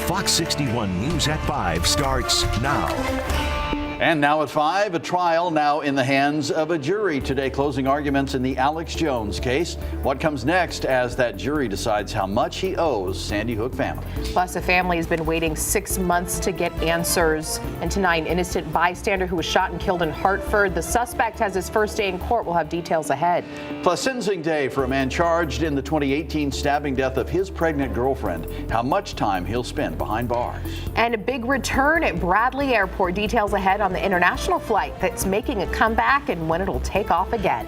Fox 61 News at 5 starts now. And now at 5, a trial now in the hands of a jury. Today, closing arguments in the Alex Jones case. What comes next as that jury decides how much he owes Sandy Hook family? Plus, a family has been waiting 6 months to get answers. And tonight, an innocent bystander who was shot and killed in Hartford. The suspect has his first day in court. We'll have details ahead. Plus, sentencing day for a man charged in the 2018 stabbing death of his pregnant girlfriend. How much time he'll spend behind bars. And a big return at Bradley Airport. Details ahead on the international flight that's making a comeback and when it'll take off again.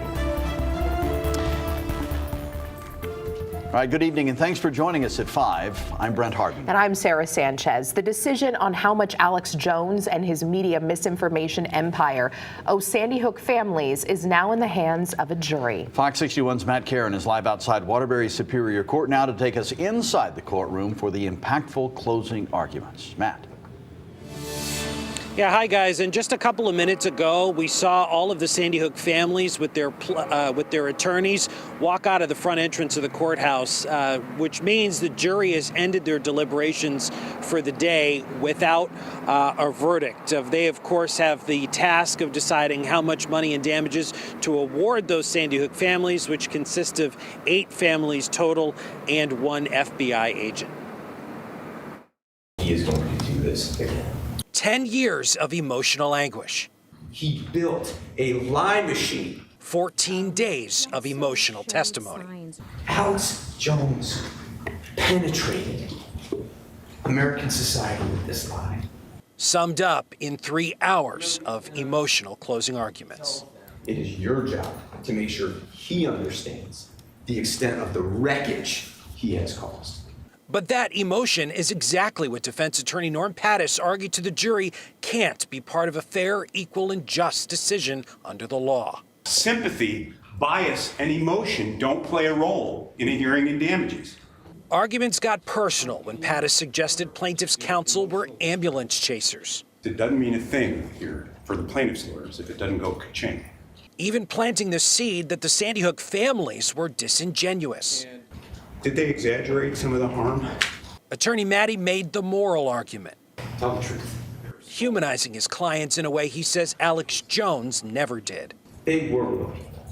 All right, good evening and thanks for joining us at 5. I'm Brent Harden. And I'm Sarah Sanchez. The decision on how much Alex Jones and his media misinformation empire owe Sandy Hook families is now in the hands of a jury. Fox 61's Matt Karen is live outside Waterbury Superior Court now to take us inside the courtroom for the impactful closing arguments. Matt. Yeah, hi guys. And just a couple of minutes ago, we saw all of the Sandy Hook families with their attorneys walk out of the front entrance of the courthouse, which means the jury has ended their deliberations for the day without a verdict. They, of course, have the task of deciding how much money and damages to award those Sandy Hook families, which consist of 8 families total and 1 FBI agent. He is going to do this again. 10 years of emotional anguish. He built a lie machine. 14 days of emotional testimony. Alex Jones penetrated American society with this lie. Summed up in 3 hours of emotional closing arguments. It is your job to make sure he understands the extent of the wreckage he has caused. But that emotion is exactly what defense attorney Norm Pattis argued to the jury can't be part of a fair, equal, and just decision under the law. Sympathy, bias, and emotion don't play a role in a hearing in damages. Arguments got personal when Pattis suggested plaintiffs' counsel were ambulance chasers. It doesn't mean a thing here for the plaintiff's lawyers if it doesn't go ka-ching. Even planting the seed that the Sandy Hook families were disingenuous. Did they exaggerate some of the harm? Attorney Maddie made the moral argument. Tell the truth. Humanizing his clients in a way he says Alex Jones never did. They were real people.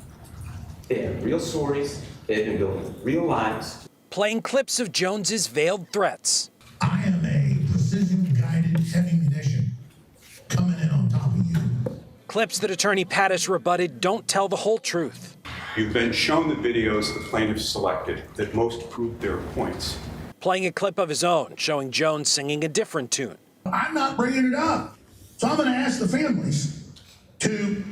They had real stories. They had been building real lives. Playing clips of Jones's veiled threats. I am a precision-guided heavy munition coming in on top of you. Clips that attorney Pattis rebutted don't tell the whole truth. You've been shown the videos the plaintiffs selected that most proved their points. Playing a clip of his own, showing Jones singing a different tune. I'm not bringing it up. So I'm going to ask the families to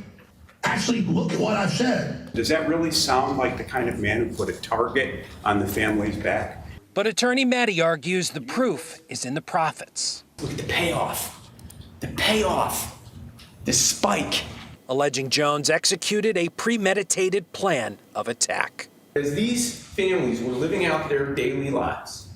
actually look at what I've said. Does that really sound like the kind of man who put a target on the family's back? But attorney Maddie argues the proof is in the profits. Look at the payoff. The payoff. The spike. Alleging Jones executed a premeditated plan of attack. As these families were living out their daily lives,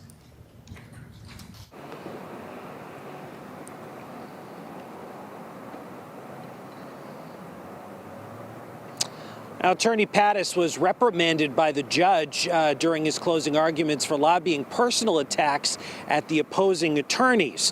Now, attorney Pattis was reprimanded by the judge during his closing arguments for lobbying personal attacks at the opposing attorneys.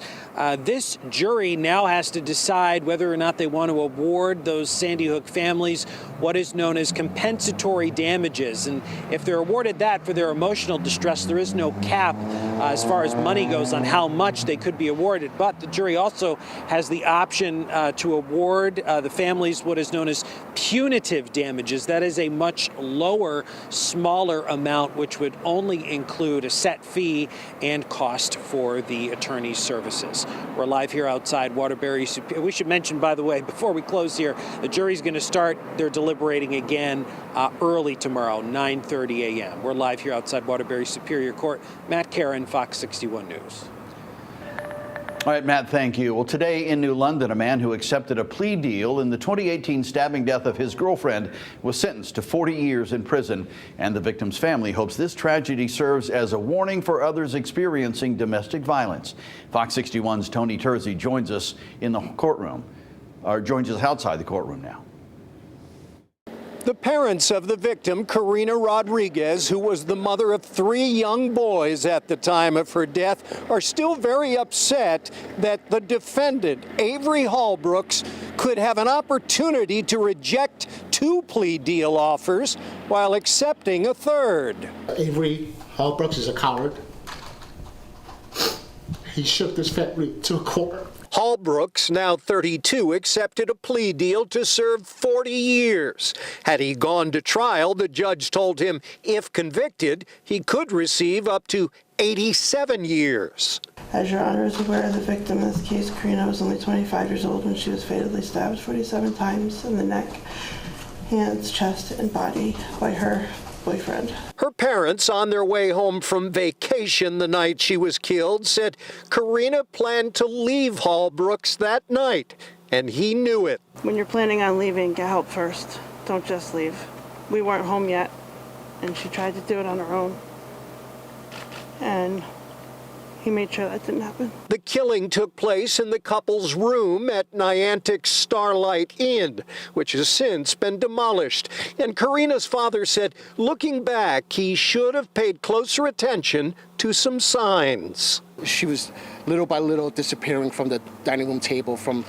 This jury now has to decide whether or not they want to award those Sandy Hook families what is known as compensatory damages. And if they're awarded that for their emotional distress, there is no cap as far as money goes on how much they could be awarded. But the jury also has the option to award the families what is known as punitive damages. That is a much lower, smaller amount, which would only include a set fee and cost for the attorney's services. We're live here outside Waterbury Superior. We should mention, by the way, before we close here, the jury's going to start their deliberating again early tomorrow, 9:30 a.m. We're live here outside Waterbury Superior Court. Matt Karen, Fox 61 News. All right, Matt, thank you. Well, today in New London, a man who accepted a plea deal in the 2018 stabbing death of his girlfriend was sentenced to 40 years in prison. And the victim's family hopes this tragedy serves as a warning for others experiencing domestic violence. Fox 61's Tony Terzi joins us in the courtroom, or joins us outside the courtroom now. The parents of the victim, Karina Rodriguez, who was the mother of 3 young boys at the time of her death, are still very upset that the defendant, Avery Hallbrooks, could have an opportunity to reject 2 plea deal offers while accepting a third. Avery Hallbrooks is a coward. He shook this family to a core. Hallbrooks, now 32, accepted a plea deal to serve 40 years. Had he gone to trial, the judge told him if convicted, he could receive up to 87 years. As Your Honor is aware, the victim in this case, Karina, was only 25 years old when she was fatally stabbed 47 times in the neck, hands, chest, and body by her boyfriend. Her parents, on their way home from vacation the night she was killed, said Karina planned to leave Hallbrooks that night, and he knew it. When you're planning on leaving, get help first. Don't just leave. We weren't home yet, and she tried to do it on her own. And he made sure that didn't happen. The killing took place in the couple's room at Niantic's Starlight Inn, which has since been demolished. And Karina's father said, looking back, he should have paid closer attention to some signs. She was little by little disappearing from the dining room table, from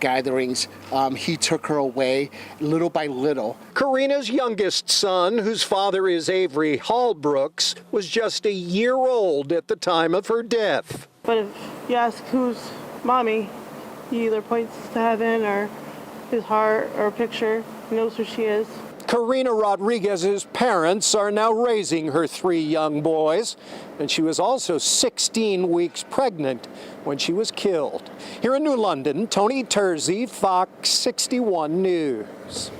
gatherings. He took her away little by little. Karina's youngest son, whose father is Avery Hallbrooks, was just a year old at the time of her death. But if you ask who's mommy, he either points to heaven or his heart or a picture. He knows who she is. Karina Rodriguez's parents are now raising her 3 young boys, and she was also 16 weeks pregnant when she was killed. Here in New London, Tony Terzi, Fox 61 News.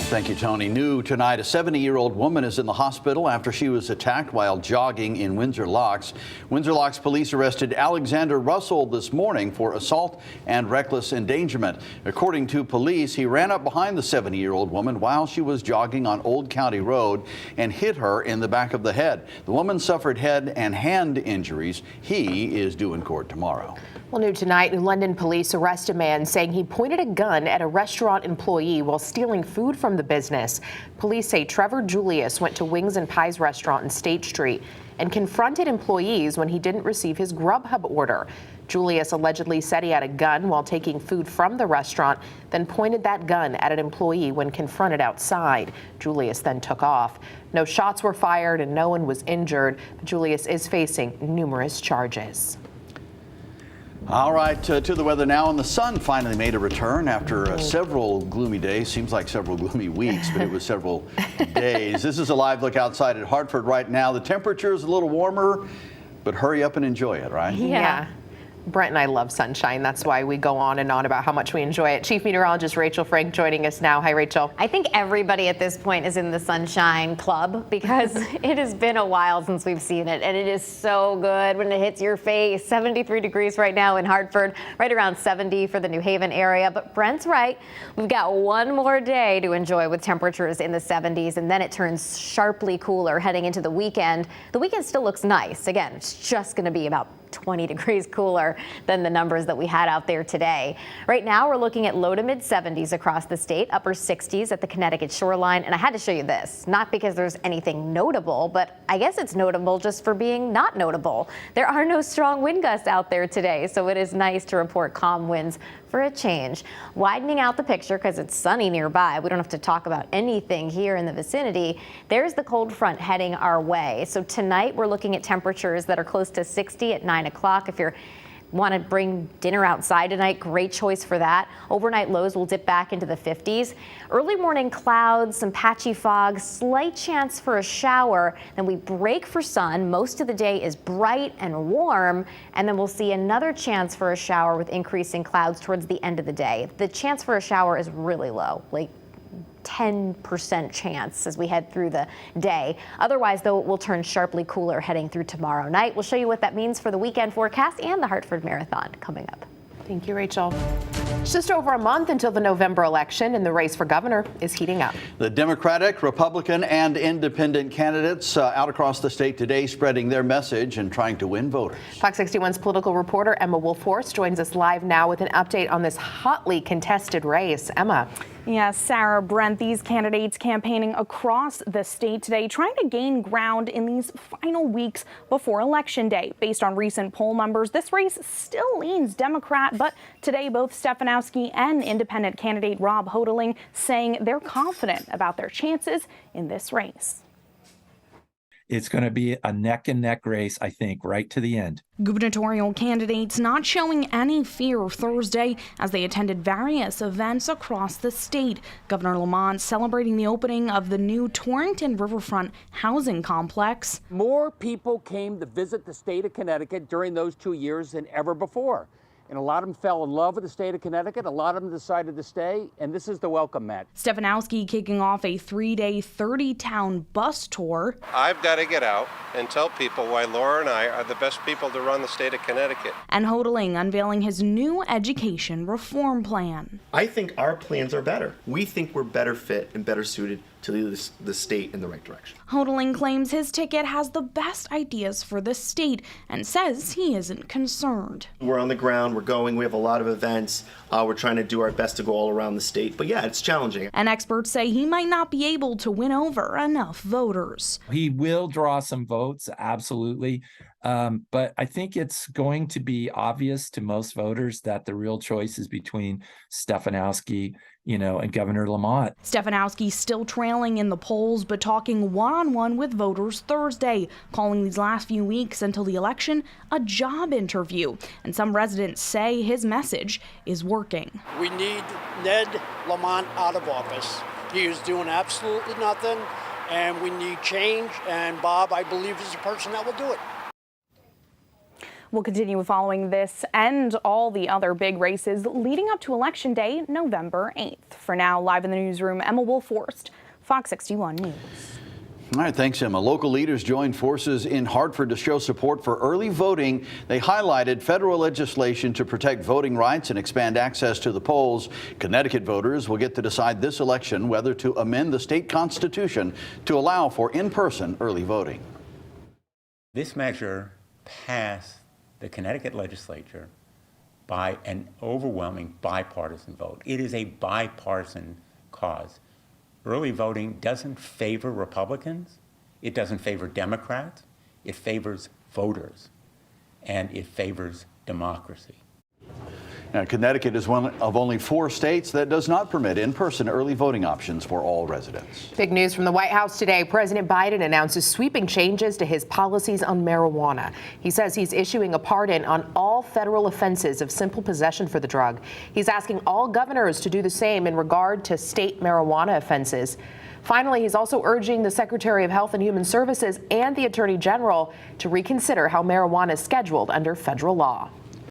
Thank you, Tony. New tonight, a 70-year-old woman is in the hospital after she was attacked while jogging in Windsor Locks. Windsor Locks police arrested Alexander Russell this morning for assault and reckless endangerment. According to police, he ran up behind the 70-year-old woman while she was jogging on Old County Road and hit her in the back of the head. The woman suffered head and hand injuries. He is due in court tomorrow. Well, new tonight, New London police arrest a man saying he pointed a gun at a restaurant employee while stealing food from the business. Police say Trevor Julius went to Wings and Pies restaurant in State Street and confronted employees when he didn't receive his Grubhub order. Julius allegedly said he had a gun while taking food from the restaurant, then pointed that gun at an employee when confronted outside. Julius then took off. No shots were fired and no one was injured. Julius is facing numerous charges. All right, to the weather now, and the sun finally made a return after several gloomy days. Seems like several gloomy weeks, but it was several days. This is a live look outside at Hartford right now. The temperature is a little warmer, but hurry up and enjoy it, right? Yeah. Brent and I love sunshine. That's why we go on and on about how much we enjoy it. Chief Meteorologist Rachel Frank joining us now. Hi, Rachel. I think everybody at this point is in the sunshine club because it has been a while since we've seen it, and it is so good when it hits your face. 73 degrees right now in Hartford, right around 70 for the New Haven area. But Brent's right. We've got one more day to enjoy with temperatures in the 70s, and then it turns sharply cooler heading into the weekend. The weekend still looks nice. Again, it's just going to be about 20 degrees cooler than the numbers that we had out there today. Right now, we're looking at low to mid 70s across the state, upper 60s at the Connecticut shoreline. And I had to show you this, not because there's anything notable, but I guess it's notable just for being not notable. There are no strong wind gusts out there today, so it is nice to report calm winds for a change. Widening out the picture because it's sunny nearby. We don't have to talk about anything here in the vicinity. There's the cold front heading our way. So tonight we're looking at temperatures that are close to 60 at 9 o'clock. If you're want to bring dinner outside tonight, great choice for that. Overnight lows will dip back into the 50s. Early morning clouds, some patchy fog, slight chance for a shower. Then we break for sun. Most of the day is bright and warm. And then we'll see another chance for a shower with increasing clouds towards the end of the day. The chance for a shower is really low, like 10% chance as we head through the day. Otherwise, though, it will turn sharply cooler heading through tomorrow night. We'll show you what that means for the weekend forecast and the Hartford Marathon coming up. Thank you, Rachel. It's just over a month until the November election, and the race for governor is heating up. The Democratic, Republican, and independent candidates out across the state today spreading their message and trying to win voters. Fox 61's political reporter Emma Wolfhorst joins us live now with an update on this hotly contested race. Emma. Yes, Sarah, Brent, these candidates campaigning across the state today, trying to gain ground in these final weeks before Election Day. Based on recent poll numbers, this race still leans Democrat, but today both Stefanowski and independent candidate Rob Hoteling saying they're confident about their chances in this race. It's going to be a neck and neck race, I think, right to the end. Gubernatorial candidates not showing any fear Thursday as they attended various events across the state. Governor Lamont celebrating the opening of the new Torrington Riverfront housing complex. More people came to visit the state of Connecticut during those 2 years than ever before. And a lot of them fell in love with the state of Connecticut. A lot of them decided to stay. And this is the welcome mat. Stefanowski kicking off a 3-day, 30-town bus tour. I've got to get out and tell people why Laura and I are the best people to run the state of Connecticut. And Hoteling unveiling his new education reform plan. I think our plans are better. We think we're better fit and better suited to lead the state in the right direction. Hoteling claims his ticket has the best ideas for the state and says he isn't concerned. We're on the ground, we're going, we have a lot of events, we're trying to do our best to go all around the state, but yeah, it's challenging. And experts say he might not be able to win over enough voters. He will draw some votes, absolutely. But I think it's going to be obvious to most voters that the real choice is between Stefanowski, and Governor Lamont. Stefanowski still trailing in the polls, but talking one-on-one with voters Thursday, calling these last few weeks until the election a job interview. And some residents say his message is working. We need Ned Lamont out of office. He is doing absolutely nothing, and we need change. And Bob, I believe, is the person that will do it. We'll continue following this and all the other big races leading up to Election Day, November 8th. For now, live in the newsroom, Emma Wolforst, Fox 61 News. All right, thanks, Emma. Local leaders joined forces in Hartford to show support for early voting. They highlighted federal legislation to protect voting rights and expand access to the polls. Connecticut voters will get to decide this election whether to amend the state constitution to allow for in-person early voting. This measure passed the Connecticut legislature by an overwhelming bipartisan vote. It is a bipartisan cause. Early voting doesn't favor Republicans, it doesn't favor Democrats, it favors voters, and it favors democracy. Now, Connecticut is one of only 4 states that does not permit in-person early voting options for all residents. Big news from the White House today. President Biden announces sweeping changes to his policies on marijuana. He says he's issuing a pardon on all federal offenses of simple possession for the drug. He's asking all governors to do the same in regard to state marijuana offenses. Finally, he's also urging the Secretary of Health and Human Services and the Attorney General to reconsider how marijuana is scheduled under federal law.